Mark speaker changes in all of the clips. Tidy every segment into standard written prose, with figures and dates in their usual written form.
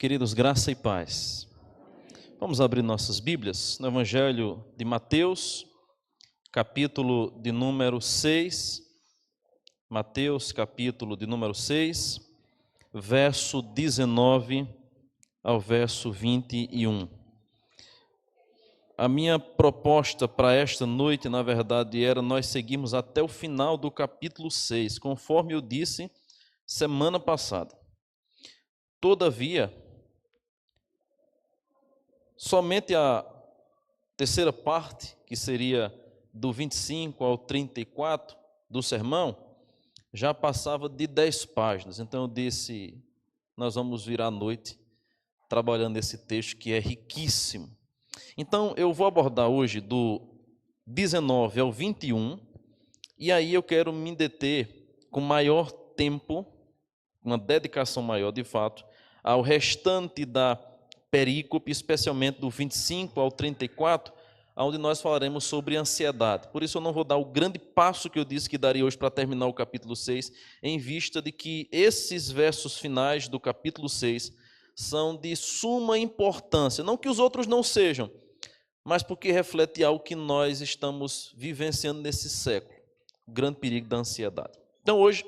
Speaker 1: Queridos, graça e paz. Vamos abrir nossas Bíblias no Evangelho de Mateus, capítulo de número 6. Mateus, capítulo de número 6, verso 19 ao verso 21. A minha proposta para esta noite, na verdade, era nós seguirmos até o final do capítulo 6, conforme eu disse semana passada. Todavia, somente a terceira parte, que seria do 25 ao 34 do sermão, já passava de 10 páginas. Então eu disse, nós vamos vir à noite trabalhando esse texto que é riquíssimo. Então eu vou abordar hoje do 19 ao 21, e aí eu quero me deter com maior tempo, uma dedicação maior de fato, ao restante da perícope, especialmente do 25 ao 34, onde nós falaremos sobre ansiedade. Por isso eu não vou dar o grande passo que eu disse que daria hoje para terminar o capítulo 6, em vista de que esses versos finais do capítulo 6 são de suma importância. Não que os outros não sejam, mas porque reflete algo que nós estamos vivenciando nesse século, o grande perigo da ansiedade. Então hoje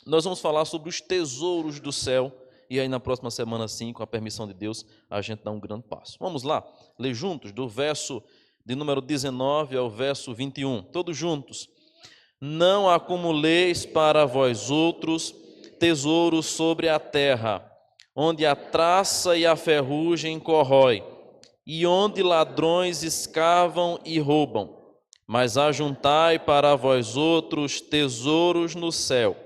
Speaker 1: nós vamos falar sobre os tesouros do céu, e aí na próxima semana, sim, com a permissão de Deus, a gente dá um grande passo. Vamos lá, ler juntos, do verso de número 19 ao verso 21, todos juntos. Não acumuleis para vós outros tesouros sobre a terra, onde a traça e a ferrugem corrói, e onde ladrões escavam e roubam, mas ajuntai para vós outros tesouros no céu,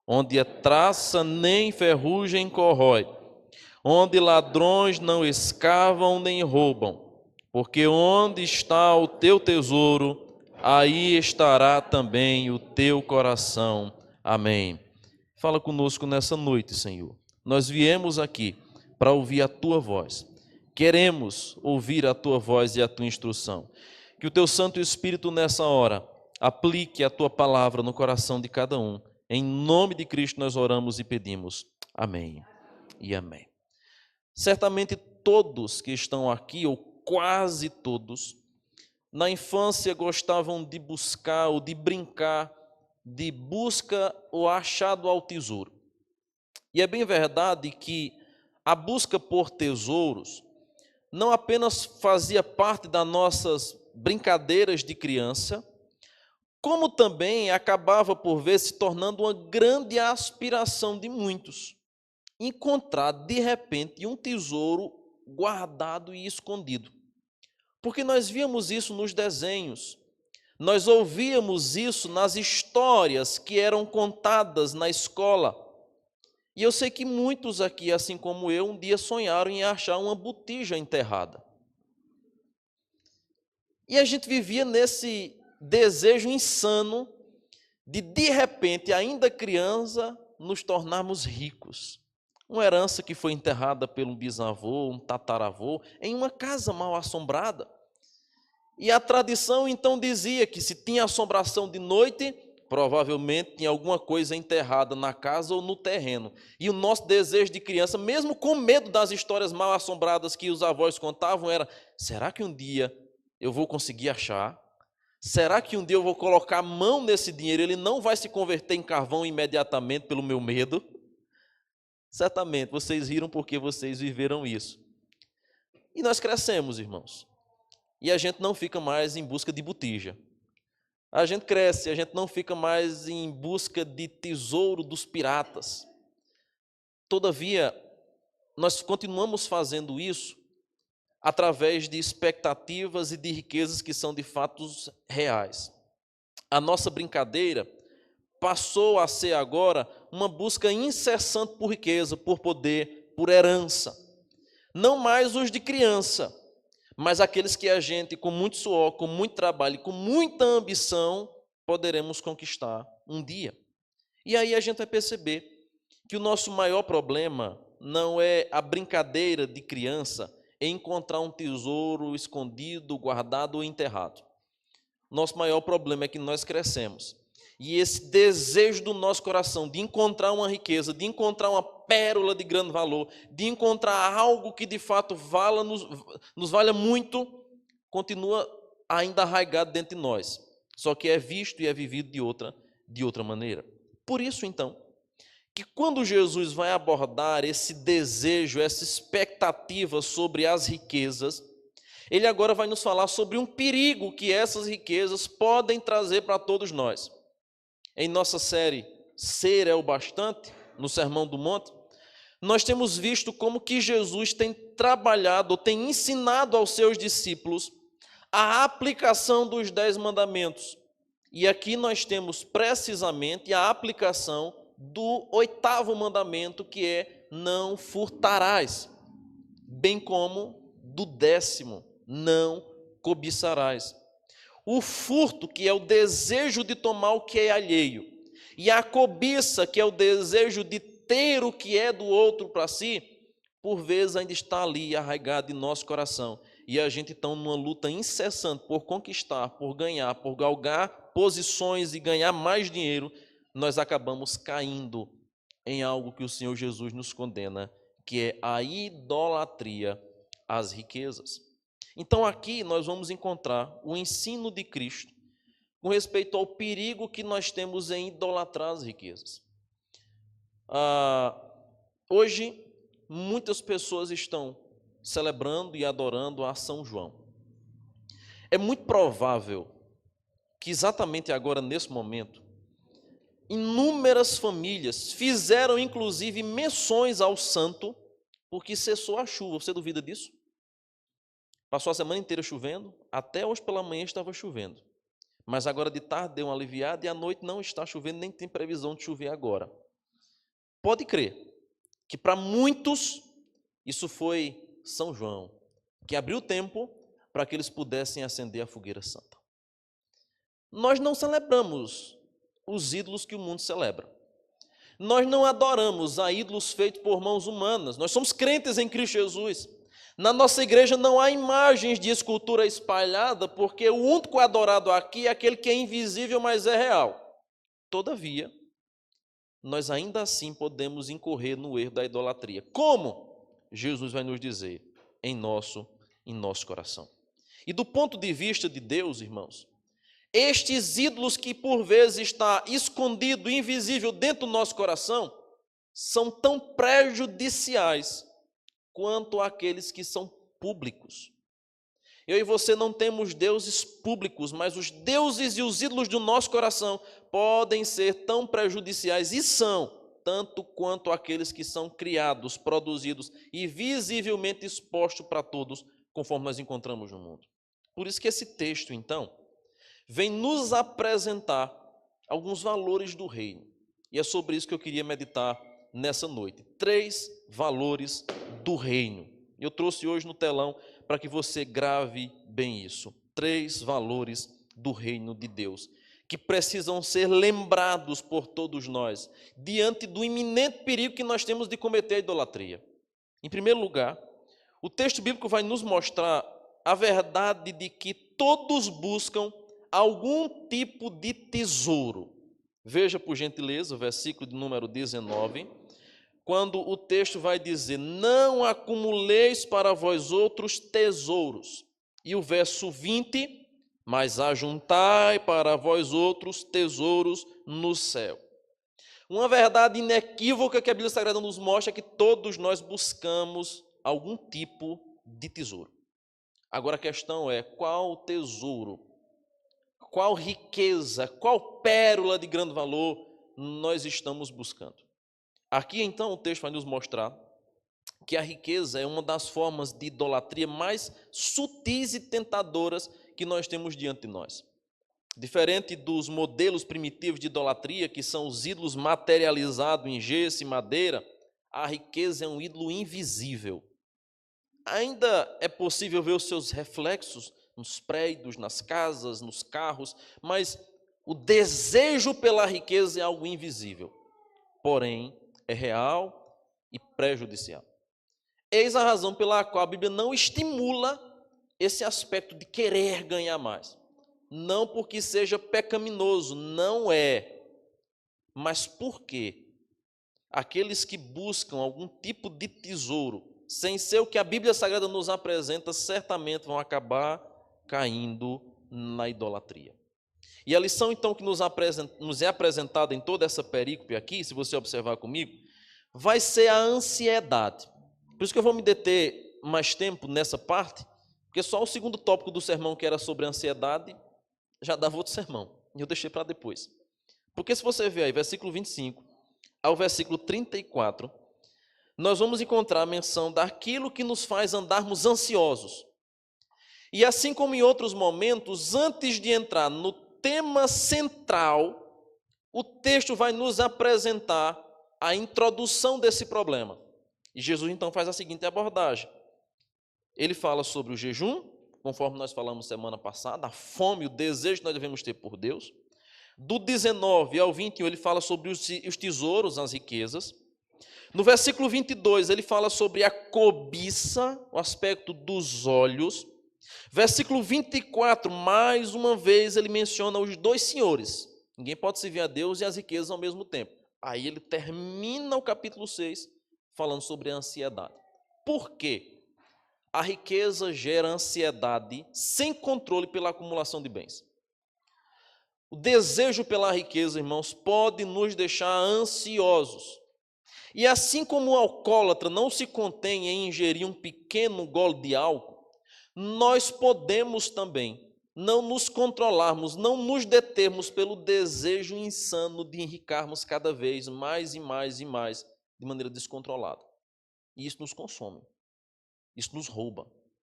Speaker 1: onde a traça nem ferrugem corrói, onde ladrões não escavam nem roubam, porque onde está o teu tesouro, aí estará também o teu coração. Amém. Fala conosco nessa noite, Senhor. Nós viemos aqui para ouvir a tua voz. Queremos ouvir a tua voz e a tua instrução. Que o teu Santo Espírito nessa hora aplique a tua palavra no coração de cada um. Em nome de Cristo nós oramos e pedimos. Amém e amém. Certamente todos que estão aqui, ou quase todos, na infância gostavam de buscar ou de brincar de busca ou achado ao tesouro. E é bem verdade que a busca por tesouros não apenas fazia parte das nossas brincadeiras de criança, como também acabava por vezes se tornando uma grande aspiração de muitos, encontrar de repente um tesouro guardado e escondido. Porque nós víamos isso nos desenhos, nós ouvíamos isso nas histórias que eram contadas na escola. E eu sei que muitos aqui, assim como eu, um dia sonharam em achar uma botija enterrada. E a gente vivia nesse desejo insano de repente, ainda criança, nos tornarmos ricos. Uma herança que foi enterrada por um bisavô, um tataravô, em uma casa mal assombrada. E a tradição então dizia que se tinha assombração de noite, provavelmente tinha alguma coisa enterrada na casa ou no terreno. E o nosso desejo de criança, mesmo com medo das histórias mal assombradas que os avós contavam, era: será que um dia eu vou conseguir achar? Será que um dia eu vou colocar a mão nesse dinheiro, ele não vai se converter em carvão imediatamente pelo meu medo? Certamente, vocês riram porque vocês viveram isso. E nós crescemos, irmãos. E a gente não fica mais em busca de botija. A gente cresce, a gente não fica mais em busca de tesouro dos piratas. Todavia, nós continuamos fazendo isso através de expectativas e de riquezas que são de fatos reais. A nossa brincadeira passou a ser agora uma busca incessante por riqueza, por poder, por herança. Não mais os de criança, mas aqueles que a gente, com muito suor, com muito trabalho, com muita ambição, poderemos conquistar um dia. E aí a gente vai perceber que o nosso maior problema não é a brincadeira de criança, encontrar um tesouro escondido, guardado ou enterrado. Nosso maior problema é que nós crescemos. E esse desejo do nosso coração de encontrar uma riqueza, de encontrar uma pérola de grande valor, de encontrar algo que de fato nos valha muito, continua ainda arraigado dentro de nós. Só que é visto e é vivido de outra maneira. Por isso, então, que quando Jesus vai abordar esse desejo, essa expectativa sobre as riquezas, ele agora vai nos falar sobre um perigo que essas riquezas podem trazer para todos nós. Em nossa série Ser é o Bastante, no Sermão do Monte, nós temos visto como que Jesus tem trabalhado, tem ensinado aos seus discípulos a aplicação dos 10 mandamentos. E aqui nós temos precisamente a aplicação do 8º mandamento, que é não furtarás, bem como do 10º, não cobiçarás. O furto, que é o desejo de tomar o que é alheio, e a cobiça, que é o desejo de ter o que é do outro para si, por vezes ainda está ali arraigado em nosso coração. E a gente está numa luta incessante por conquistar, por ganhar, por galgar posições e ganhar mais dinheiro, nós acabamos caindo em algo que o Senhor Jesus nos condena, que é a idolatria às riquezas. Então aqui nós vamos encontrar o ensino de Cristo com respeito ao perigo que nós temos em idolatrar as riquezas. Hoje, muitas pessoas estão celebrando e adorando a São João. É muito provável que exatamente agora, nesse momento, inúmeras famílias fizeram inclusive menções ao santo porque cessou a chuva. Você duvida disso? Passou a semana inteira chovendo, até hoje pela manhã estava chovendo. Mas agora de tarde deu uma aliviada e à noite não está chovendo, nem tem previsão de chover agora. Pode crer que para muitos isso foi São João, que abriu o tempo para que eles pudessem acender a fogueira santa. Nós não celebramos os ídolos que o mundo celebra. Nós não adoramos a ídolos feitos por mãos humanas. Nós somos crentes em Cristo Jesus. Na nossa igreja não há imagens de escultura espalhada, porque o único adorado aqui é aquele que é invisível, mas é real. Todavia, nós ainda assim podemos incorrer no erro da idolatria. Como? Jesus vai nos dizer, em nosso coração. E do ponto de vista de Deus, irmãos, estes ídolos que por vezes está escondido, invisível dentro do nosso coração, são tão prejudiciais quanto aqueles que são públicos. Eu e você não temos deuses públicos, mas os deuses e os ídolos do nosso coração podem ser tão prejudiciais, e são, tanto quanto aqueles que são criados, produzidos e visivelmente expostos para todos, conforme nós encontramos no mundo. Por isso que esse texto, então, vem nos apresentar alguns valores do reino. E é sobre isso que eu queria meditar nessa noite. 3 valores do reino. Eu trouxe hoje no telão para que você grave bem isso. 3 valores do reino de Deus, que precisam ser lembrados por todos nós, diante do iminente perigo que nós temos de cometer a idolatria. Em primeiro lugar, o texto bíblico vai nos mostrar a verdade de que todos buscam algum tipo de tesouro. Veja, por gentileza, o versículo de número 19, quando o texto vai dizer, não acumuleis para vós outros tesouros. E o verso 20, mas ajuntai para vós outros tesouros no céu. Uma verdade inequívoca que a Bíblia Sagrada nos mostra é que todos nós buscamos algum tipo de tesouro. Agora a questão é, qual tesouro, qual riqueza, qual pérola de grande valor nós estamos buscando? Aqui então o texto vai nos mostrar que a riqueza é uma das formas de idolatria mais sutis e tentadoras que nós temos diante de nós. Diferente dos modelos primitivos de idolatria, que são os ídolos materializados em gesso e madeira, a riqueza é um ídolo invisível. Ainda é possível ver os seus reflexos nos prédios, nas casas, nos carros, mas o desejo pela riqueza é algo invisível, porém é real e prejudicial. Eis a razão pela qual a Bíblia não estimula esse aspecto de querer ganhar mais. Não porque seja pecaminoso, não é, mas porque aqueles que buscam algum tipo de tesouro, sem ser o que a Bíblia Sagrada nos apresenta, certamente vão acabar caindo na idolatria. E a lição, então, que nos é apresentada em toda essa perícope aqui, se você observar comigo, vai ser a ansiedade. Por isso que eu vou me deter mais tempo nessa parte, porque só o segundo tópico do sermão, que era sobre a ansiedade, já dava outro sermão, e eu deixei para depois. Porque se você ver aí, versículo 25 ao versículo 34, nós vamos encontrar a menção daquilo que nos faz andarmos ansiosos. E assim como em outros momentos, antes de entrar no tema central, o texto vai nos apresentar a introdução desse problema. E Jesus então faz a seguinte abordagem. Ele fala sobre o jejum, conforme nós falamos semana passada, a fome, o desejo que nós devemos ter por Deus. Do 19 ao 21, ele fala sobre os tesouros, as riquezas. No versículo 22, ele fala sobre a cobiça, o aspecto dos olhos. Versículo 24, mais uma vez, ele menciona os dois senhores. Ninguém pode servir a Deus e as riquezas ao mesmo tempo. Aí ele termina o capítulo 6 falando sobre a ansiedade. Por quê? A riqueza gera ansiedade sem controle pela acumulação de bens. O desejo pela riqueza, irmãos, pode nos deixar ansiosos. E assim como o alcoólatra não se contém em ingerir um pequeno gole de álcool, nós podemos também não nos controlarmos, não nos determos pelo desejo insano de enricarmos cada vez mais e mais e mais, de maneira descontrolada. E isso nos consome, isso nos rouba,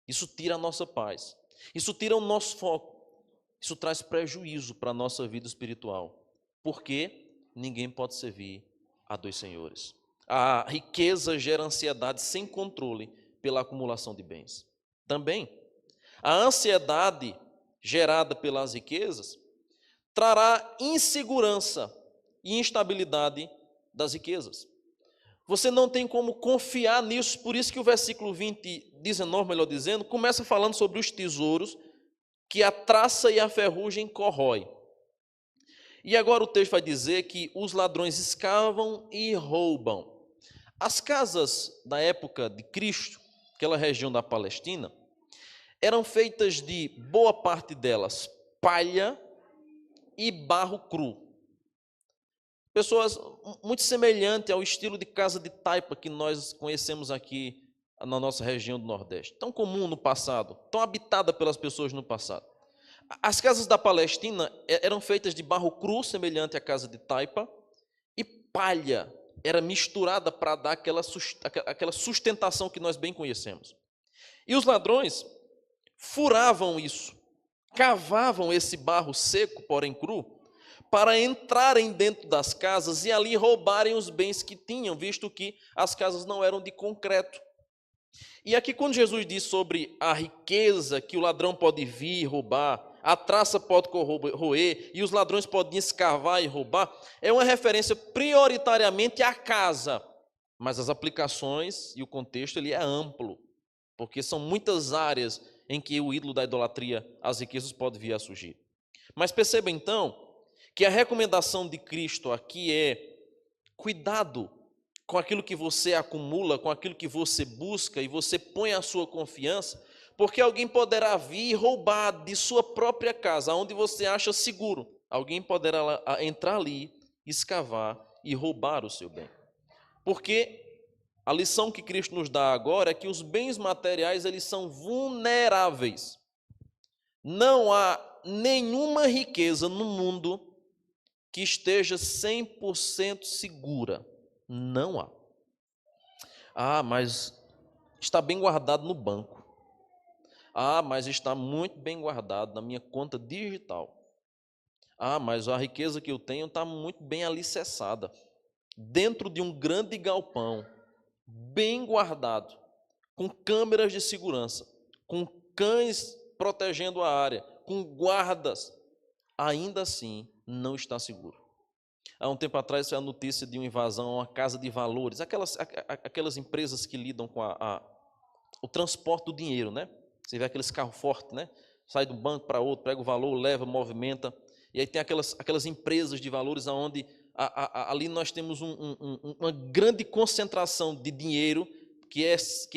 Speaker 1: isso tira a nossa paz, isso tira o nosso foco, isso traz prejuízo para a nossa vida espiritual, porque ninguém pode servir a dois senhores. A riqueza gera ansiedade sem controle pela acumulação de bens. Também, a ansiedade gerada pelas riquezas trará insegurança e instabilidade das riquezas. Você não tem como confiar nisso, por isso que o versículo 19, melhor dizendo, começa falando sobre os tesouros que a traça e a ferrugem corrói. E agora o texto vai dizer que os ladrões escavam e roubam. As casas da época de Cristo, aquela região da Palestina, eram feitas de, boa parte delas, palha e barro cru. Pessoas muito semelhantes ao estilo de casa de taipa que nós conhecemos aqui na nossa região do Nordeste. Tão comum no passado, tão habitada pelas pessoas no passado. As casas da Palestina eram feitas de barro cru, semelhante à casa de taipa, e palha era misturada para dar aquela sustentação que nós bem conhecemos. E os ladrões furavam isso, cavavam esse barro seco, porém cru, para entrarem dentro das casas e ali roubarem os bens que tinham, visto que as casas não eram de concreto. E aqui quando Jesus diz sobre a riqueza que o ladrão pode vir roubar, a traça pode corroer e os ladrões podem escavar e roubar, é uma referência prioritariamente à casa, mas as aplicações e o contexto ele é amplo, porque são muitas áreas em que o ídolo da idolatria, as riquezas, pode vir a surgir. Mas perceba então que a recomendação de Cristo aqui é cuidado com aquilo que você acumula, com aquilo que você busca e você põe a sua confiança, porque alguém poderá vir e roubar de sua própria casa, onde você acha seguro. Alguém poderá entrar ali, escavar e roubar o seu bem. Porque a lição que Cristo nos dá agora é que os bens materiais eles são vulneráveis. Não há nenhuma riqueza no mundo que esteja 100% segura. Não há. Ah, mas está bem guardado no banco. Ah, mas está muito bem guardado na minha conta digital. Ah, mas a riqueza que eu tenho está muito bem alicerçada. Dentro de um grande galpão, bem guardado, com câmeras de segurança, com cães protegendo a área, com guardas. Ainda assim, não está seguro. Há um tempo atrás, foi a notícia de uma invasão a uma casa de valores, aquelas empresas que lidam com o transporte do dinheiro, né? Você vê aqueles carros fortes, né? Sai de um banco para outro, pega o valor, leva, movimenta. E aí tem aquelas empresas de valores onde ali nós temos uma grande concentração de dinheiro que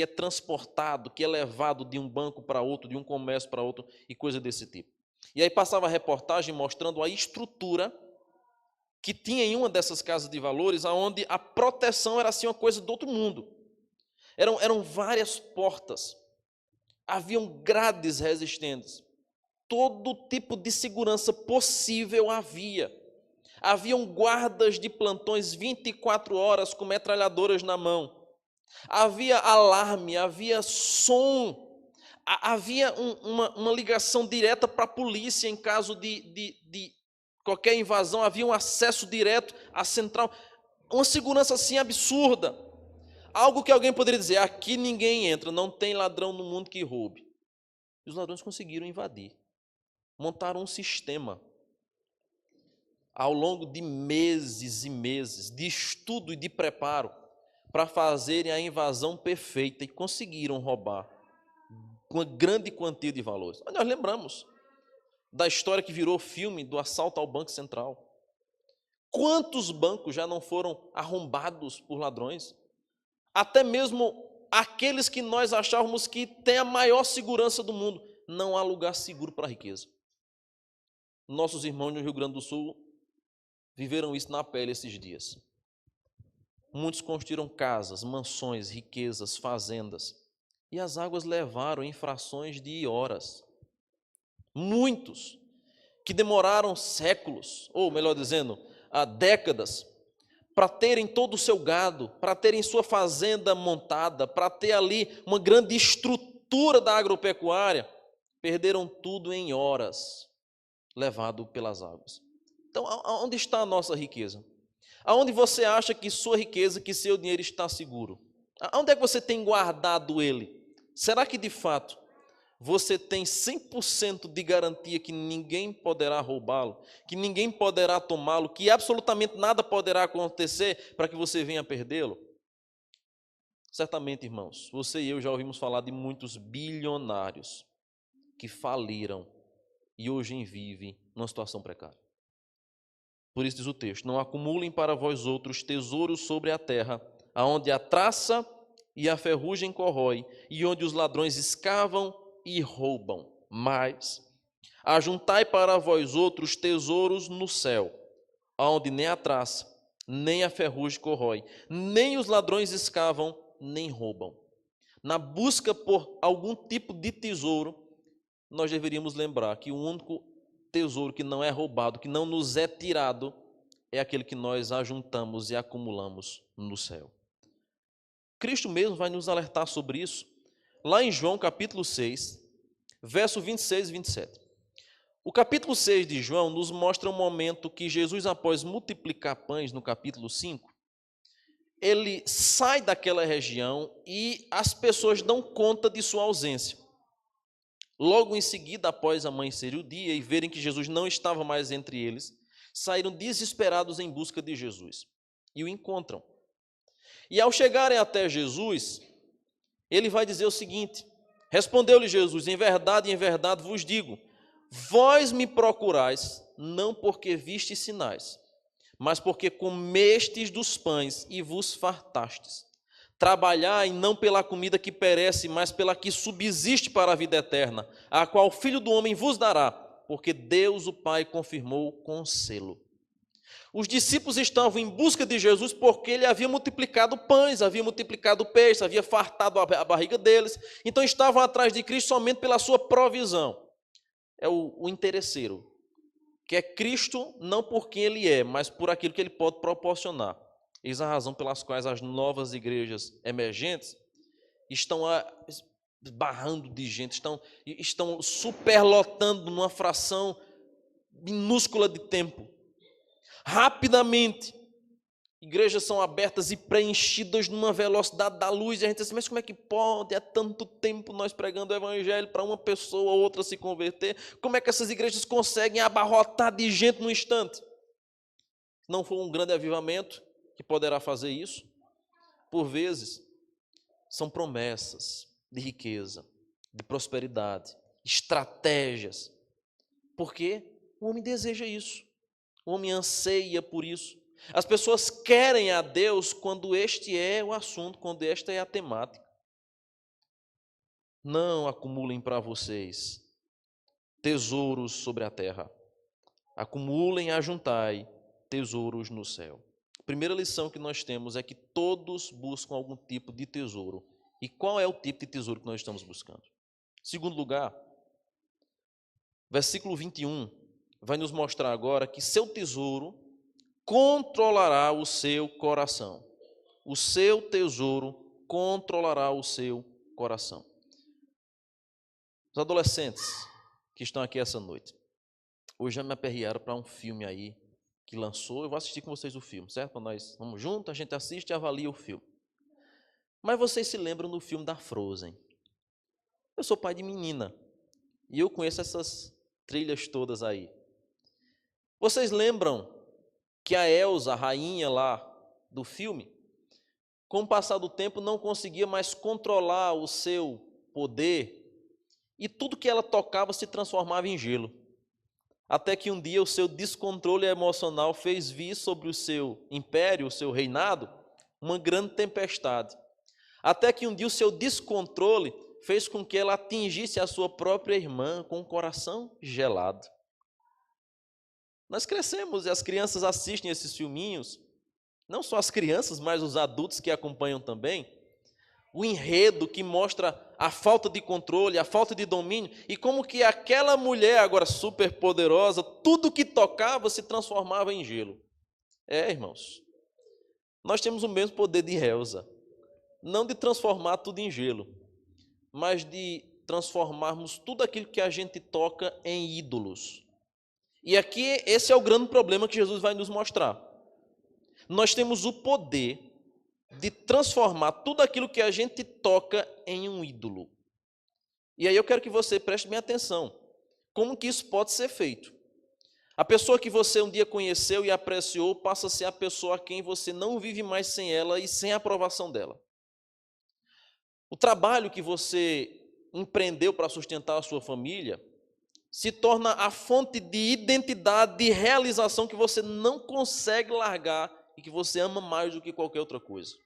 Speaker 1: é transportado, que é levado de um banco para outro, de um comércio para outro e coisa desse tipo. E aí passava a reportagem mostrando a estrutura que tinha em uma dessas casas de valores, onde a proteção era assim uma coisa do outro mundo. Eram várias portas, haviam grades resistentes, todo tipo de segurança possível havia. Haviam guardas de plantões 24 horas com metralhadoras na mão. Havia alarme, havia som, havia uma ligação direta para a polícia em caso de qualquer invasão, havia um acesso direto à central. Uma segurança assim absurda. Algo que alguém poderia dizer, aqui ninguém entra, não tem ladrão no mundo que roube. E os ladrões conseguiram invadir. Montaram um sistema ao longo de meses e meses de estudo e de preparo para fazerem a invasão perfeita e conseguiram roubar uma grande quantia de valores. Nós lembramos da história que virou filme do assalto ao Banco Central. Quantos bancos já não foram arrombados por ladrões? Até mesmo aqueles que nós achávamos que têm a maior segurança do mundo. Não há lugar seguro para a riqueza. Nossos irmãos no Rio Grande do Sul viveram isso na pele esses dias. Muitos construíram casas, mansões, riquezas, fazendas. E as águas levaram em frações de horas. Muitos que demoraram séculos, ou melhor dizendo, décadas, para terem todo o seu gado, para terem sua fazenda montada, para ter ali uma grande estrutura da agropecuária, perderam tudo em horas, levado pelas águas. Então, onde está a nossa riqueza? Aonde você acha que sua riqueza, que seu dinheiro está seguro? Aonde é que você tem guardado ele? Será que de fato você tem 100% de garantia que ninguém poderá roubá-lo, que ninguém poderá tomá-lo, que absolutamente nada poderá acontecer para que você venha perdê-lo? Certamente, irmãos, você e eu já ouvimos falar de muitos bilionários que faliram e hoje vivem numa situação precária. Por isso diz o texto, não acumulem para vós outros tesouros sobre a terra, aonde a traça e a ferrugem corrói, e onde os ladrões escavam e roubam. Mas ajuntai para vós outros tesouros no céu, aonde nem a traça, nem a ferrugem corrói, nem os ladrões escavam, nem roubam. Na busca por algum tipo de tesouro, nós deveríamos lembrar que o único tesouro que não é roubado, que não nos é tirado, é aquele que nós ajuntamos e acumulamos no céu. Cristo mesmo vai nos alertar sobre isso, lá em João capítulo 6, verso 26 e 27. O capítulo 6 de João nos mostra um momento que Jesus, após multiplicar pães no capítulo 5, ele sai daquela região e as pessoas dão conta de sua ausência. Logo em seguida, após amanhecer o dia e verem que Jesus não estava mais entre eles, saíram desesperados em busca de Jesus e o encontram. E ao chegarem até Jesus, ele vai dizer o seguinte: respondeu-lhe Jesus, em verdade vos digo, vós me procurais, não porque vistes sinais, mas porque comestes dos pães e vos fartastes. Trabalhai não pela comida que perece, mas pela que subsiste para a vida eterna, a qual o Filho do Homem vos dará, porque Deus o Pai confirmou com selo. Os discípulos estavam em busca de Jesus porque ele havia multiplicado pães, havia multiplicado peixes, havia fartado a barriga deles, então estavam atrás de Cristo somente pela sua provisão. É o interesseiro, que é Cristo não por quem ele é, mas por aquilo que ele pode proporcionar. Eis a razão pelas quais as novas igrejas emergentes estão esbarrando de gente, estão superlotando numa fração minúscula de tempo. Rapidamente, igrejas são abertas e preenchidas numa velocidade da luz, e a gente diz assim, mas como é que pode, há tanto tempo nós pregando o evangelho para uma pessoa ou outra se converter, como é que essas igrejas conseguem abarrotar de gente num instante? Não for um grande avivamento que poderá fazer isso? Por vezes, são promessas de riqueza, de prosperidade, estratégias, porque o homem deseja isso, o homem anseia por isso. As pessoas querem a Deus quando este é o assunto, quando esta é a temática. Não acumulem para vocês tesouros sobre a terra. Acumulem, ajuntai tesouros no céu. A primeira lição que nós temos é que todos buscam algum tipo de tesouro. E qual é o tipo de tesouro que nós estamos buscando? Segundo lugar, versículo 21 vai nos mostrar agora que seu tesouro controlará o seu coração. O seu tesouro controlará o seu coração. Os adolescentes que estão aqui essa noite, hoje já me aperrearam para um filme aí que lançou. Eu vou assistir com vocês o filme, certo? Nós vamos juntos, a gente assiste e avalia o filme. Mas vocês se lembram do filme da Frozen? Eu sou pai de menina e eu conheço essas trilhas todas aí. Vocês lembram que a Elsa, a rainha lá do filme, com o passar do tempo não conseguia mais controlar o seu poder e tudo que ela tocava se transformava em gelo. Até que um dia o seu descontrole emocional fez vir sobre o seu império, o seu reinado, uma grande tempestade. Até que um dia o seu descontrole fez com que ela atingisse a sua própria irmã com o coração gelado. Nós crescemos e as crianças assistem esses filminhos, não só as crianças, mas os adultos que acompanham também, o enredo que mostra a falta de controle, a falta de domínio, e como que aquela mulher agora super poderosa, tudo que tocava se transformava em gelo. Irmãos, nós temos o mesmo poder de Elsa, não de transformar tudo em gelo, mas de transformarmos tudo aquilo que a gente toca em ídolos. E aqui esse é o grande problema que Jesus vai nos mostrar. Nós temos o poder de transformar tudo aquilo que a gente toca em um ídolo. E aí eu quero que você preste bem atenção. Como que isso pode ser feito? A pessoa que você um dia conheceu e apreciou passa a ser a pessoa a quem você não vive mais sem ela e sem a aprovação dela. O trabalho que você empreendeu para sustentar a sua família se torna a fonte de identidade, de realização que você não consegue largar e que você ama mais do que qualquer outra coisa.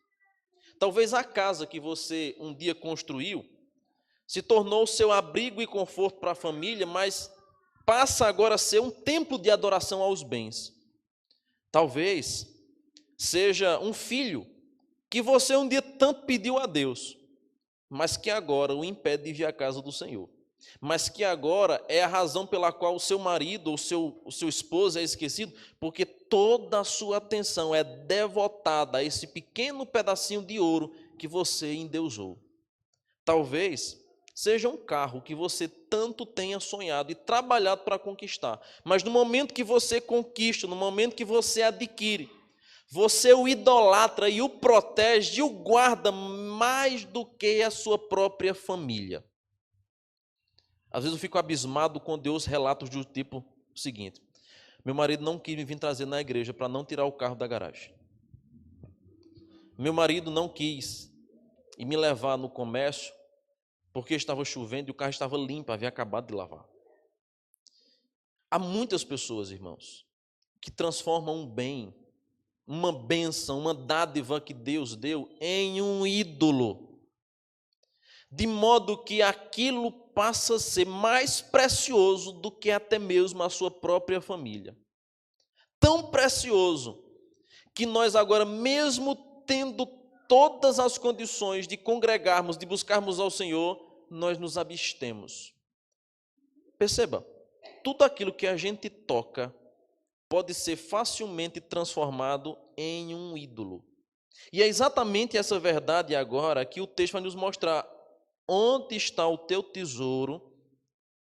Speaker 1: Talvez a casa que você um dia construiu se tornou seu abrigo e conforto para a família, mas passa agora a ser um templo de adoração aos bens. Talvez seja um filho que você um dia tanto pediu a Deus, mas que agora o impede de vir à casa do Senhor. Mas que agora é a razão pela qual o seu marido ou o seu esposo é esquecido, porque toda a sua atenção é devotada a esse pequeno pedacinho de ouro que você endeusou. Talvez seja um carro que você tanto tenha sonhado e trabalhado para conquistar, mas no momento que você conquista, no momento que você adquire, você o idolatra e o protege e o guarda mais do que a sua própria família. Às vezes eu fico abismado quando Deus relatos do tipo seguinte: meu marido não quis me vir trazer na igreja para não tirar o carro da garagem. Meu marido não quis ir me levar no comércio porque estava chovendo e o carro estava limpo, havia acabado de lavar. Há muitas pessoas, irmãos, que transformam um bem, uma bênção, uma dádiva que Deus deu em um ídolo, de modo que aquilo passa a ser mais precioso do que até mesmo a sua própria família. Tão precioso que nós agora, mesmo tendo todas as condições de congregarmos, de buscarmos ao Senhor, nós nos abstemos. Perceba, tudo aquilo que a gente toca pode ser facilmente transformado em um ídolo. E é exatamente essa verdade agora que o texto vai nos mostrar. Onde está o teu tesouro,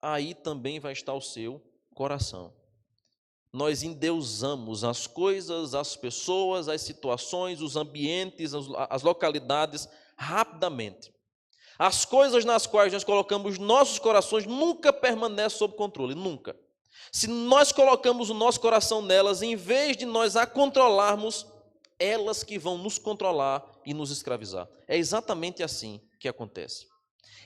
Speaker 1: aí também vai estar o seu coração. Nós endeusamos as coisas, as pessoas, as situações, os ambientes, as localidades rapidamente. As coisas nas quais nós colocamos nossos corações nunca permanecem sob controle, nunca. Se nós colocamos o nosso coração nelas, em vez de nós a controlarmos, elas que vão nos controlar e nos escravizar. É exatamente assim que acontece.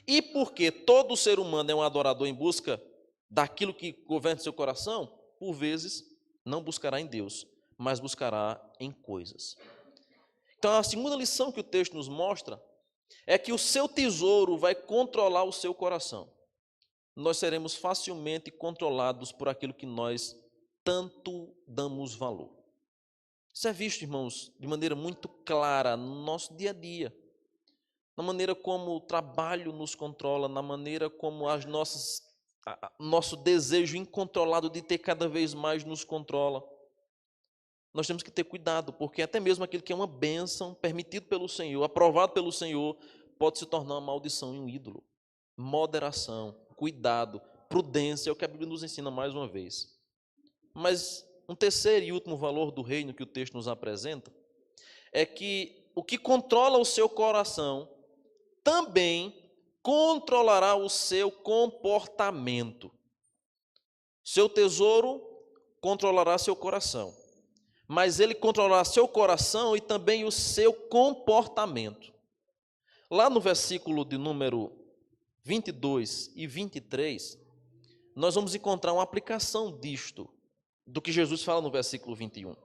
Speaker 1: E porque todo ser humano é um adorador em busca daquilo que governa seu coração, por vezes não buscará em Deus, mas buscará em coisas. Então, a segunda lição que o texto nos mostra é que o seu tesouro vai controlar o seu coração. Nós seremos facilmente controlados por aquilo que nós tanto damos valor. Isso é visto, irmãos, de maneira muito clara no nosso dia a dia, na maneira como o trabalho nos controla, na maneira como nosso desejo incontrolado de ter cada vez mais nos controla. Nós temos que ter cuidado, porque até mesmo aquilo que é uma bênção, permitido pelo Senhor, aprovado pelo Senhor, pode se tornar uma maldição e um ídolo. Moderação, cuidado, prudência é o que a Bíblia nos ensina mais uma vez. Mas um terceiro e último valor do reino que o texto nos apresenta é que o que controla o seu coração também controlará o seu comportamento. Seu tesouro controlará seu coração, mas ele controlará seu coração e também o seu comportamento. Lá no versículo de número 22 e 23, nós vamos encontrar uma aplicação disto, do que Jesus fala no versículo 21,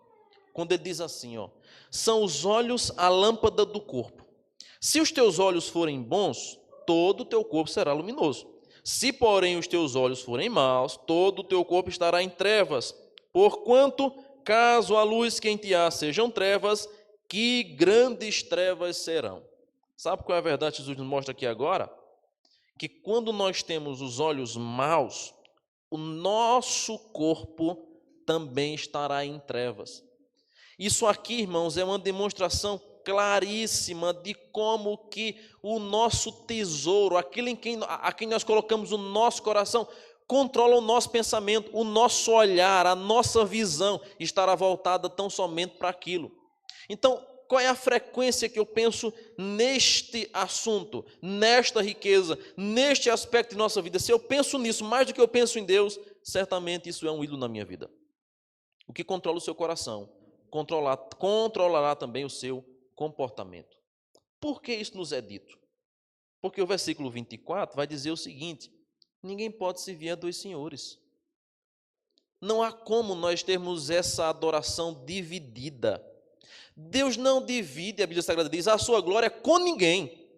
Speaker 1: quando ele diz assim, são os olhos a lâmpada do corpo. Se os teus olhos forem bons, todo o teu corpo será luminoso. Se, porém, os teus olhos forem maus, todo o teu corpo estará em trevas. Porquanto, caso a luz que em ti há sejam trevas, que grandes trevas serão. Sabe qual é a verdade que Jesus nos mostra aqui agora? Que quando nós temos os olhos maus, o nosso corpo também estará em trevas. Isso aqui, irmãos, é uma demonstração claríssima de como que o nosso tesouro, aquilo a quem nós colocamos o nosso coração, controla o nosso pensamento, o nosso olhar, a nossa visão estará voltada tão somente para aquilo. Então, qual é a frequência que eu penso neste assunto, nesta riqueza, neste aspecto de nossa vida? Se eu penso nisso mais do que eu penso em Deus, certamente isso é um ídolo na minha vida. O que controla o seu coração, controlará também o seu comportamento. Por que isso nos é dito? Porque o versículo 24 vai dizer o seguinte: ninguém pode servir a dois senhores. Não há como nós termos essa adoração dividida. Deus não divide, a Bíblia Sagrada diz, a sua glória com ninguém.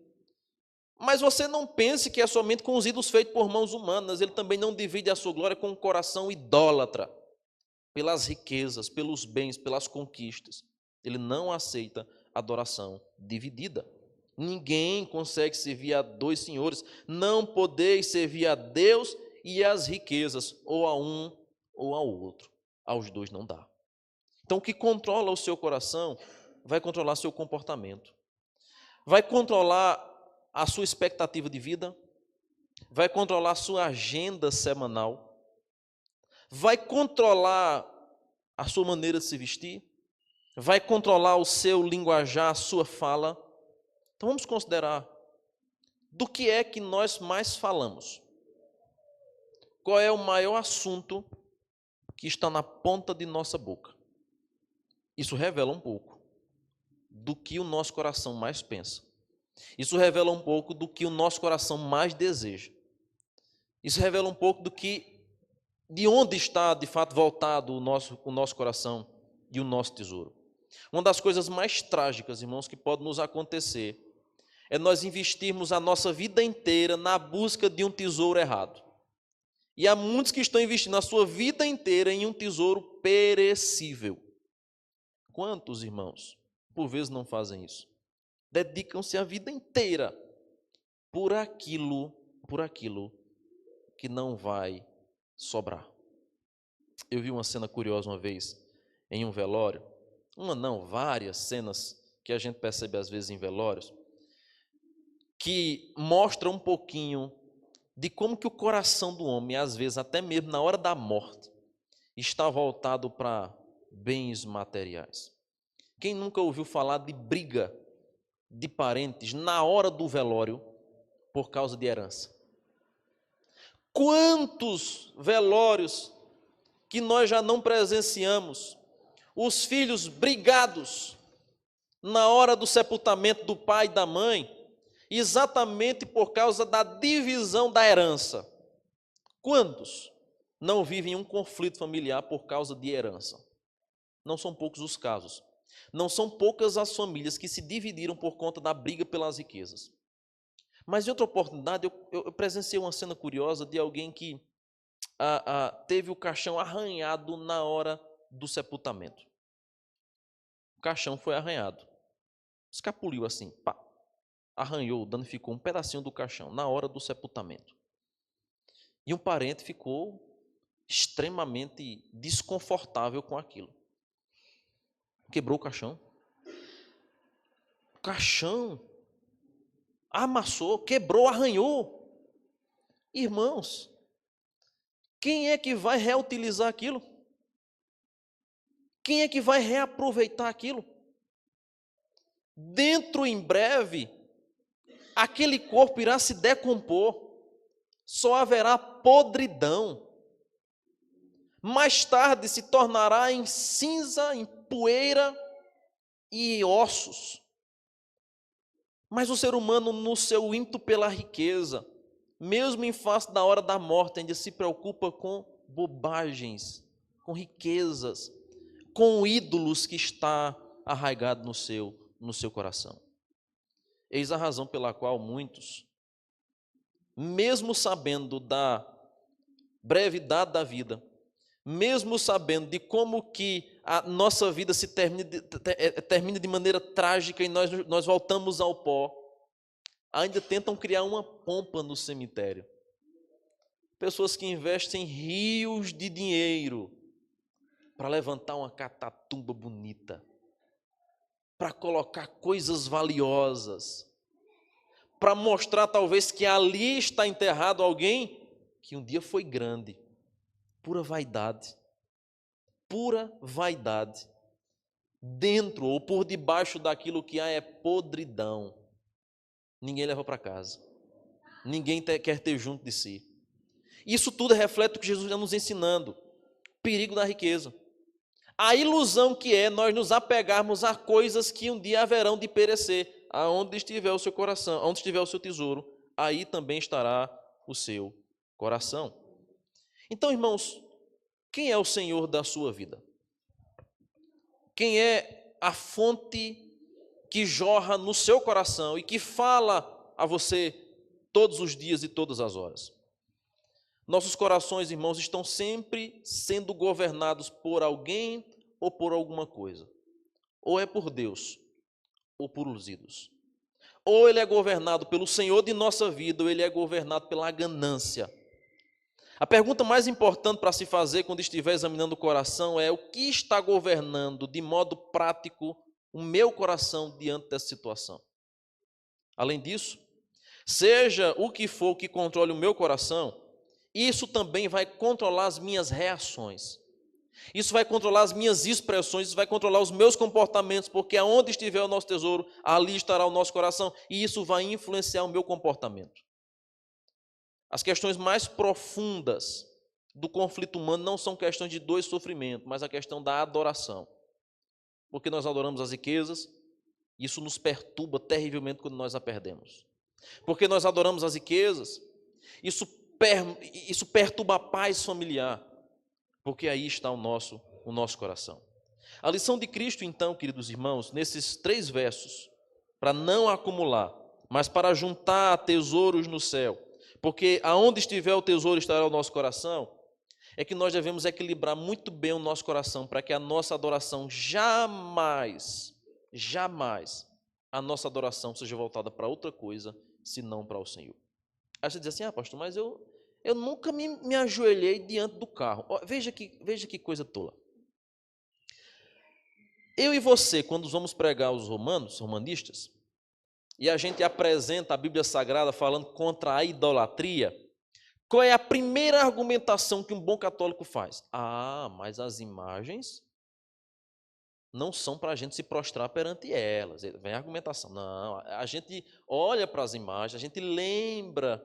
Speaker 1: Mas você não pense que é somente com os ídolos feitos por mãos humanas. Ele também não divide a sua glória com um coração idólatra, pelas riquezas, pelos bens, pelas conquistas. Ele não aceita adoração dividida. Ninguém consegue servir a dois senhores. Não podeis servir a Deus e às riquezas, ou a um ou ao outro. Aos dois não dá. Então, o que controla o seu coração vai controlar seu comportamento. Vai controlar a sua expectativa de vida. Vai controlar a sua agenda semanal. Vai controlar a sua maneira de se vestir, vai controlar o seu linguajar, a sua fala. Então vamos considerar do que é que nós mais falamos. Qual é o maior assunto que está na ponta de nossa boca? Isso revela um pouco do que o nosso coração mais pensa. Isso revela um pouco do que o nosso coração mais deseja. Isso revela um pouco de onde está, de fato, voltado o nosso coração e o nosso tesouro. Uma das coisas mais trágicas, irmãos, que pode nos acontecer é nós investirmos a nossa vida inteira na busca de um tesouro errado. E há muitos que estão investindo a sua vida inteira em um tesouro perecível. Quantos, irmãos, por vezes não fazem isso? Dedicam-se a vida inteira por aquilo que não vai sobrar. Eu vi uma cena curiosa uma vez em um velório, várias cenas que a gente percebe às vezes em velórios, que mostra um pouquinho de como que o coração do homem, às vezes até mesmo na hora da morte, está voltado para bens materiais. Quem nunca ouviu falar de briga de parentes na hora do velório por causa de herança? Quantos velórios que nós já não presenciamos, os filhos brigados na hora do sepultamento do pai e da mãe, exatamente por causa da divisão da herança. Quantos não vivem um conflito familiar por causa de herança? Não são poucos os casos. Não são poucas as famílias que se dividiram por conta da briga pelas riquezas. Mas em outra oportunidade, eu presenciei uma cena curiosa de alguém que teve o caixão arranhado na hora do sepultamento. O caixão foi arranhado. Escapuliu assim, pá. Arranhou, danificou um pedacinho do caixão na hora do sepultamento. E um parente ficou extremamente desconfortável com aquilo. Quebrou o caixão. O caixão amassou, quebrou, arranhou. Irmãos, quem é que vai reutilizar aquilo? Quem é que vai reaproveitar aquilo? Dentro em breve, aquele corpo irá se decompor. Só haverá podridão. Mais tarde se tornará em cinza, em poeira e ossos. Mas o ser humano, no seu ímpeto pela riqueza, mesmo em face da hora da morte, ainda se preocupa com bobagens, com riquezas, com ídolos que está arraigado no seu coração. Eis a razão pela qual muitos, mesmo sabendo da brevidade da vida, mesmo sabendo de como que a nossa vida se termina de maneira trágica e nós voltamos ao pó, ainda tentam criar uma pompa no cemitério. Pessoas que investem rios de dinheiro para levantar uma catatumba bonita, para colocar coisas valiosas, para mostrar talvez que ali está enterrado alguém que um dia foi grande. Pura vaidade. Pura vaidade. Dentro ou por debaixo daquilo que há é podridão. Ninguém leva para casa. Ninguém quer ter junto de si. Isso tudo reflete o que Jesus está nos ensinando. O perigo da riqueza. A ilusão que é nós nos apegarmos a coisas que um dia haverão de perecer. Aonde estiver o seu coração, aonde estiver o seu tesouro, aí também estará o seu coração. Então, irmãos, quem é o Senhor da sua vida? Quem é a fonte que jorra no seu coração e que fala a você todos os dias e todas as horas? Nossos corações, irmãos, estão sempre sendo governados por alguém ou por alguma coisa. Ou é por Deus, ou por os ídolos. Ou ele é governado pelo Senhor de nossa vida, ou ele é governado pela ganância. A pergunta mais importante para se fazer quando estiver examinando o coração é: o que está governando de modo prático o meu coração diante dessa situação? Além disso, seja o que for que controle o meu coração, isso também vai controlar as minhas reações. Isso vai controlar as minhas expressões, isso vai controlar os meus comportamentos, porque aonde estiver o nosso tesouro, ali estará o nosso coração, e isso vai influenciar o meu comportamento. As questões mais profundas do conflito humano não são questões de dor e sofrimento, mas a questão da adoração. Porque nós adoramos as riquezas, isso nos perturba terrivelmente quando nós a perdemos. Porque nós adoramos as riquezas, isso perturba a paz familiar, porque aí está o nosso coração. A lição de Cristo, então, queridos irmãos, nesses 3 versos, para não acumular, mas para juntar tesouros no céu, porque aonde estiver o tesouro estará o nosso coração, é que nós devemos equilibrar muito bem o nosso coração para que a nossa adoração jamais a nossa adoração seja voltada para outra coisa, senão para o Senhor. Aí você diz assim: pastor, mas eu nunca me ajoelhei diante do carro. Veja que coisa tola. Eu e você, quando vamos pregar os romanistas, e a gente apresenta a Bíblia Sagrada falando contra a idolatria, qual é a primeira argumentação que um bom católico faz? Mas as imagens não são para a gente se prostrar perante elas. Vem a argumentação. Não, a gente olha para as imagens, a gente lembra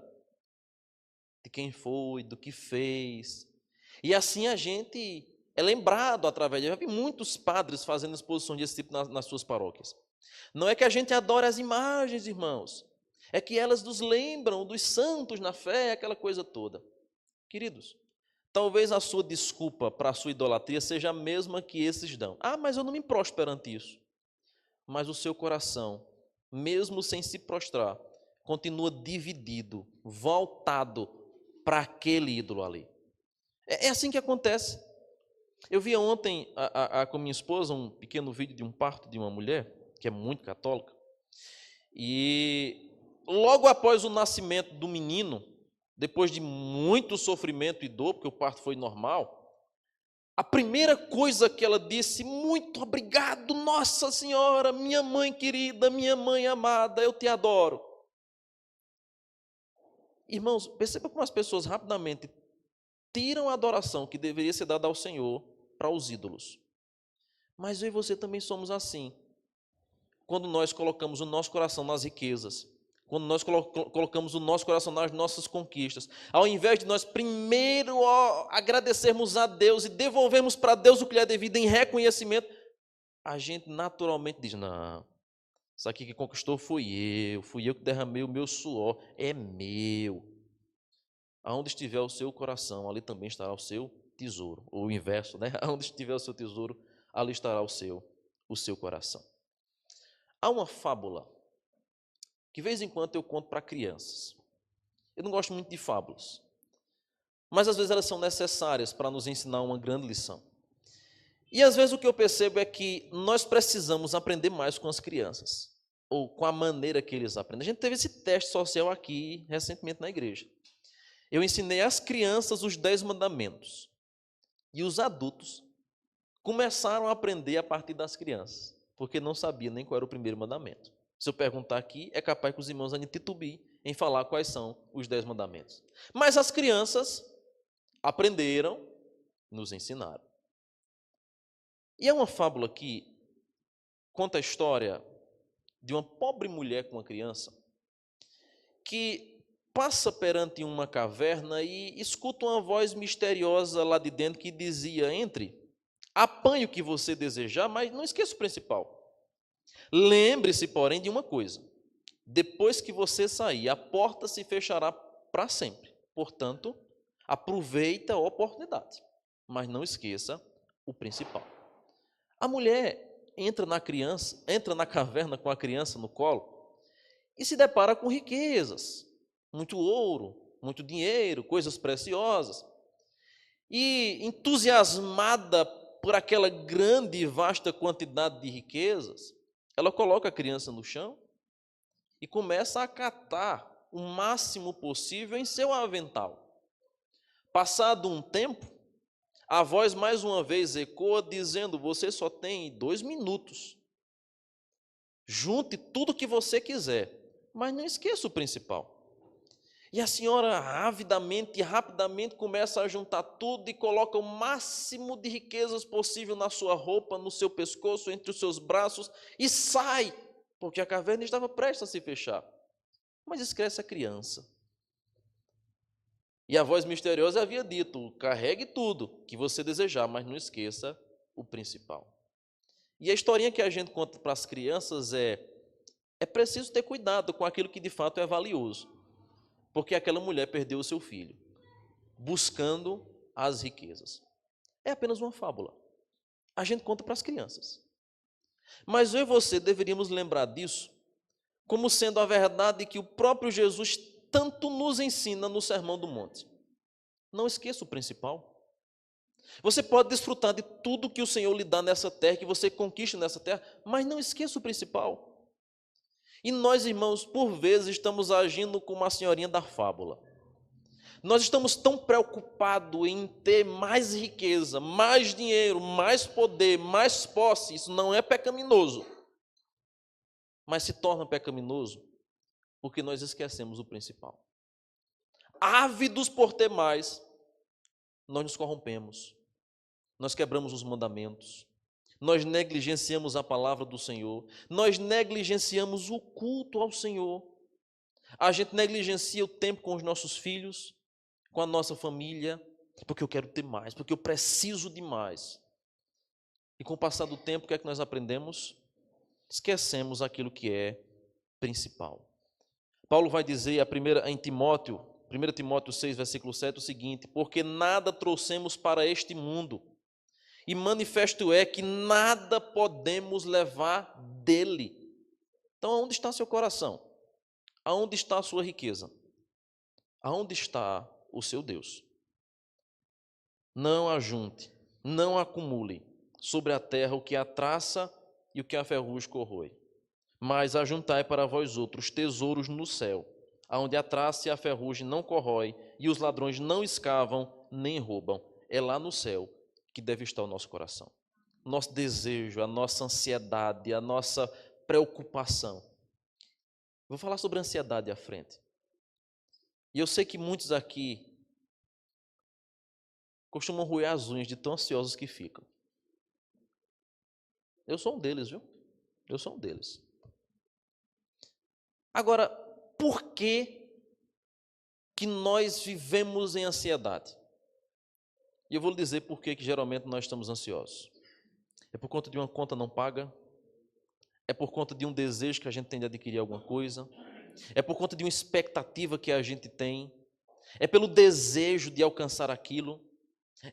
Speaker 1: de quem foi, do que fez. E assim a gente é lembrado através de... Eu já vi muitos padres fazendo exposições desse tipo nas suas paróquias. Não é que a gente adora as imagens, irmãos. É que elas nos lembram dos santos na fé, aquela coisa toda. Queridos, Talvez a sua desculpa para a sua idolatria seja a mesma que esses dão. Ah, mas eu não me prostro perante isso. Mas o seu coração, mesmo sem se prostrar, continua dividido, voltado para aquele ídolo ali. É assim que acontece. Eu vi ontem com minha esposa um pequeno vídeo de um parto de uma mulher, que é muito católica, e logo após o nascimento do menino, depois de muito sofrimento e dor, porque o parto foi normal, a primeira coisa que ela disse: muito obrigado, Nossa Senhora, minha mãe querida, minha mãe amada, eu te adoro. Irmãos, perceba como as pessoas rapidamente tiram a adoração que deveria ser dada ao Senhor para os ídolos. Mas eu e você também somos assim. Quando nós colocamos o nosso coração nas riquezas, quando nós colocamos o nosso coração nas nossas conquistas, ao invés de nós primeiro agradecermos a Deus e devolvermos para Deus o que lhe é devido em reconhecimento, a gente naturalmente diz: não, isso aqui que conquistou fui eu que derramei o meu suor, é meu. Aonde estiver o seu coração, ali também estará o seu tesouro. Ou o inverso, né? Aonde estiver o seu tesouro, ali estará o seu coração. Há uma fábula que de vez em quando eu conto para crianças. Eu não gosto muito de fábulas, mas às vezes elas são necessárias para nos ensinar uma grande lição. E às vezes o que eu percebo é que nós precisamos aprender mais com as crianças, ou com a maneira que eles aprendem. A gente teve esse teste social aqui recentemente na igreja. Eu ensinei às crianças os 10 mandamentos, e os adultos começaram a aprender a partir das crianças, porque não sabiam nem qual era o primeiro mandamento. Se eu perguntar aqui, é capaz que os irmãos ainda titubeem em falar quais são os 10 mandamentos. Mas as crianças aprenderam, nos ensinaram. E é uma fábula que conta a história de uma pobre mulher com uma criança que passa perante uma caverna e escuta uma voz misteriosa lá de dentro que dizia: entre, apanhe o que você desejar, mas não esqueça o principal. Lembre-se, porém, de uma coisa: depois que você sair, a porta se fechará para sempre. Portanto, aproveita a oportunidade, mas não esqueça o principal. A mulher entra na caverna com a criança no colo e se depara com riquezas, muito ouro, muito dinheiro, coisas preciosas. E entusiasmada por aquela grande e vasta quantidade de riquezas, ela coloca a criança no chão e começa a catar o máximo possível em seu avental. Passado um tempo, a voz mais uma vez ecoa dizendo: você só tem 2 minutos. Junte tudo o que você quiser, mas não esqueça o principal. E a senhora avidamente e rapidamente começa a juntar tudo e coloca o máximo de riquezas possível na sua roupa, no seu pescoço, entre os seus braços e sai, porque a caverna estava prestes a se fechar. Mas esquece a criança. E a voz misteriosa havia dito: carregue tudo que você desejar, mas não esqueça o principal. E a historinha que a gente conta para as crianças é preciso ter cuidado com aquilo que de fato é valioso, porque aquela mulher perdeu o seu filho, buscando as riquezas. É apenas uma fábula. A gente conta para as crianças. Mas eu e você deveríamos lembrar disso como sendo a verdade que o próprio Jesus tanto nos ensina no Sermão do Monte. Não esqueça o principal. Você pode desfrutar de tudo que o Senhor lhe dá nessa terra, que você conquista nessa terra, mas não esqueça o principal. E nós, irmãos, por vezes estamos agindo como a senhorinha da fábula. Nós estamos tão preocupados em ter mais riqueza, mais dinheiro, mais poder, mais posse. Isso não é pecaminoso, mas se torna pecaminoso porque nós esquecemos o principal. Ávidos por ter mais, nós nos corrompemos, nós quebramos os mandamentos, nós negligenciamos a palavra do Senhor, nós negligenciamos o culto ao Senhor, a gente negligencia o tempo com os nossos filhos, com a nossa família, porque eu quero ter mais, porque eu preciso de mais. E com o passar do tempo, o que é que nós aprendemos? Esquecemos aquilo que é principal. Paulo vai dizer em Timóteo, 1 Timóteo 6, versículo 7, o seguinte: porque nada trouxemos para este mundo, e manifesto é que nada podemos levar dele. Então, aonde está seu coração? Aonde está a sua riqueza? Aonde está o seu Deus? Não ajunte, não acumule sobre a terra o que a traça e o que a ferrugem corrói, mas ajuntai para vós outros tesouros no céu, aonde a traça e a ferrugem não corrói e os ladrões não escavam nem roubam. É lá no céu que deve estar o nosso coração. Nosso desejo, a nossa ansiedade, a nossa preocupação. Vou falar sobre ansiedade à frente. E eu sei que muitos aqui costumam roer as unhas de tão ansiosos que ficam. Eu sou um deles, viu? Eu sou um deles. Agora, por que nós vivemos em ansiedade? E eu vou lhe dizer por que geralmente nós estamos ansiosos. É por conta de uma conta não paga? É por conta de um desejo que a gente tem de adquirir alguma coisa? É por conta de uma expectativa que a gente tem? É pelo desejo de alcançar aquilo?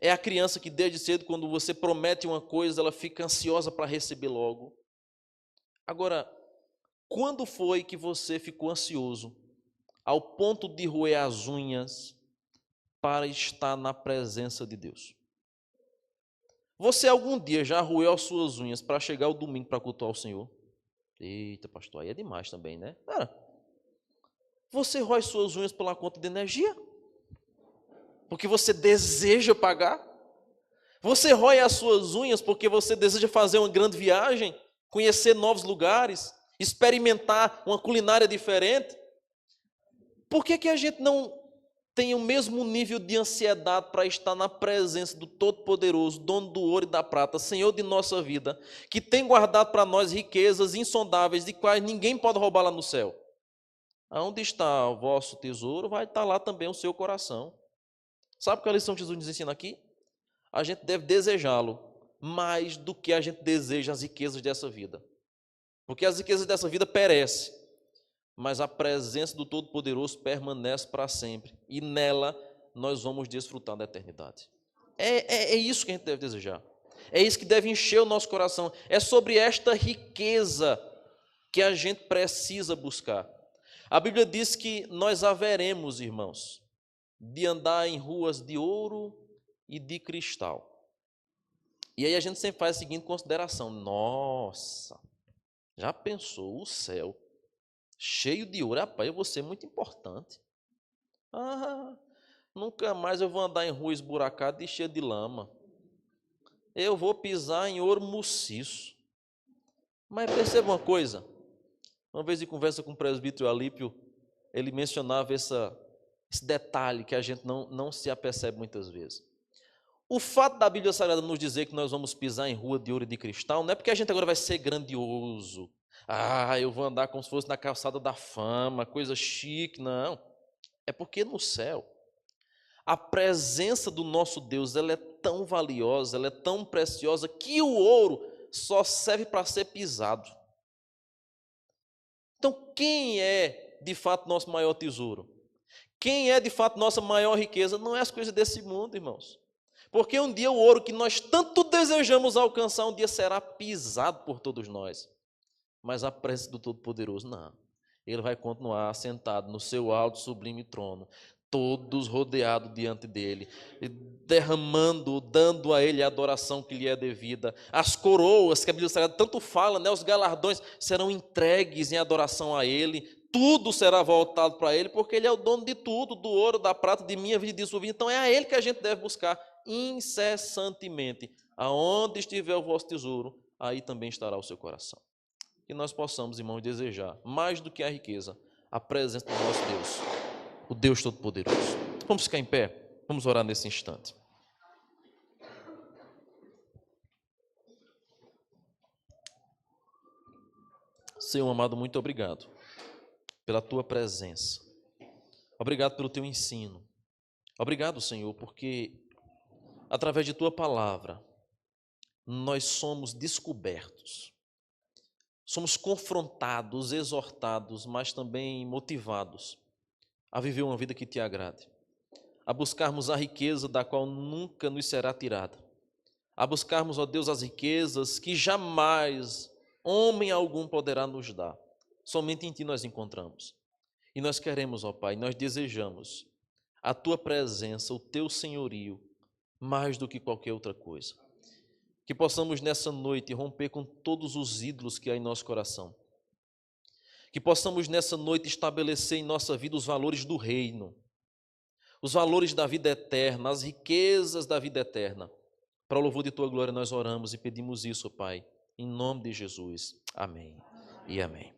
Speaker 1: É a criança que desde cedo, quando você promete uma coisa, ela fica ansiosa para receber logo. Agora, quando foi que você ficou ansioso ao ponto de roer as unhas para estar na presença de Deus? Você algum dia já roeu as suas unhas para chegar o domingo para cultuar o Senhor? Eita, pastor, aí é demais também, né? Você rói suas unhas pela conta de energia? Porque você deseja pagar? Você rói as suas unhas porque você deseja fazer uma grande viagem, conhecer novos lugares, experimentar uma culinária diferente? Por que a gente não tem o mesmo nível de ansiedade para estar na presença do Todo-Poderoso, dono do ouro e da prata, Senhor de nossa vida, que tem guardado para nós riquezas insondáveis, de quais ninguém pode roubar lá no céu? Aonde está o vosso tesouro, vai estar lá também o seu coração. Sabe qual é a lição que Jesus nos ensina aqui? A gente deve desejá-lo mais do que a gente deseja as riquezas dessa vida. Porque as riquezas dessa vida perecem, mas a presença do Todo-Poderoso permanece para sempre. E nela nós vamos desfrutar da eternidade. É isso que a gente deve desejar. É isso que deve encher o nosso coração. É sobre esta riqueza que a gente precisa buscar. A Bíblia diz que nós haveremos, irmãos, de andar em ruas de ouro e de cristal. E aí a gente sempre faz a seguinte consideração: nossa, já pensou o céu cheio de ouro? Rapaz, eu vou ser muito importante. Nunca mais eu vou andar em rua esburacada e cheia de lama. Eu vou pisar em ouro maciço. Mas perceba uma coisa. Uma vez em conversa com o presbítero Alípio, ele mencionava esse detalhe que a gente não se apercebe muitas vezes. O fato da Bíblia Sagrada nos dizer que nós vamos pisar em rua de ouro e de cristal, não é porque a gente agora vai ser grandioso. Eu vou andar como se fosse na calçada da fama, coisa chique. Não. É porque no céu, a presença do nosso Deus, ela é tão valiosa, ela é tão preciosa, que o ouro só serve para ser pisado. Então, quem é de fato nosso maior tesouro? Quem é de fato nossa maior riqueza? Não é as coisas desse mundo, irmãos. Porque um dia o ouro que nós tanto desejamos alcançar, um dia será pisado por todos nós. Mas a presença do Todo-Poderoso, não. Ele vai continuar sentado no seu alto sublime trono, todos rodeados diante dele, derramando, dando a ele a adoração que lhe é devida. As coroas que a Bíblia Sagrada tanto fala, né, os galardões serão entregues em adoração a ele. Tudo será voltado para ele, porque ele é o dono de tudo, do ouro, da prata, de minha vida e de sua vida. Então é a ele que a gente deve buscar incessantemente. Aonde estiver o vosso tesouro, aí também estará o seu coração. Que nós possamos, irmãos, desejar, mais do que a riqueza, a presença do nosso Deus, o Deus Todo-Poderoso. Vamos ficar em pé, vamos orar nesse instante. Senhor amado, muito obrigado pela tua presença. Obrigado pelo teu ensino. Obrigado, Senhor, porque através de tua palavra nós somos descobertos. Somos confrontados, exortados, mas também motivados a viver uma vida que te agrade, a buscarmos a riqueza da qual nunca nos será tirada, a buscarmos, ó Deus, as riquezas que jamais homem algum poderá nos dar. Somente em Ti nós encontramos. E nós queremos, ó Pai, nós desejamos a Tua presença, o Teu senhorio, mais do que qualquer outra coisa. Que possamos nessa noite romper com todos os ídolos que há em nosso coração. Que possamos nessa noite estabelecer em nossa vida os valores do reino, os valores da vida eterna, as riquezas da vida eterna. Para o louvor de Tua glória nós oramos e pedimos isso, Pai, em nome de Jesus. Amém e amém.